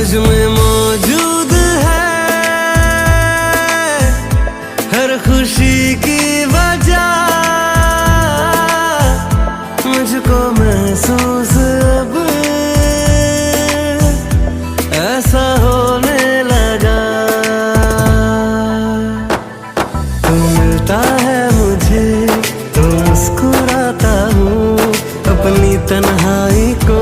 तुझ में मौजूद है हर खुशी की वजह, मुझको महसूस अब ऐसा होने लगा। तू मिलता है मुझे तो मुस्कुराता हूँ, अपनी तन्हाई को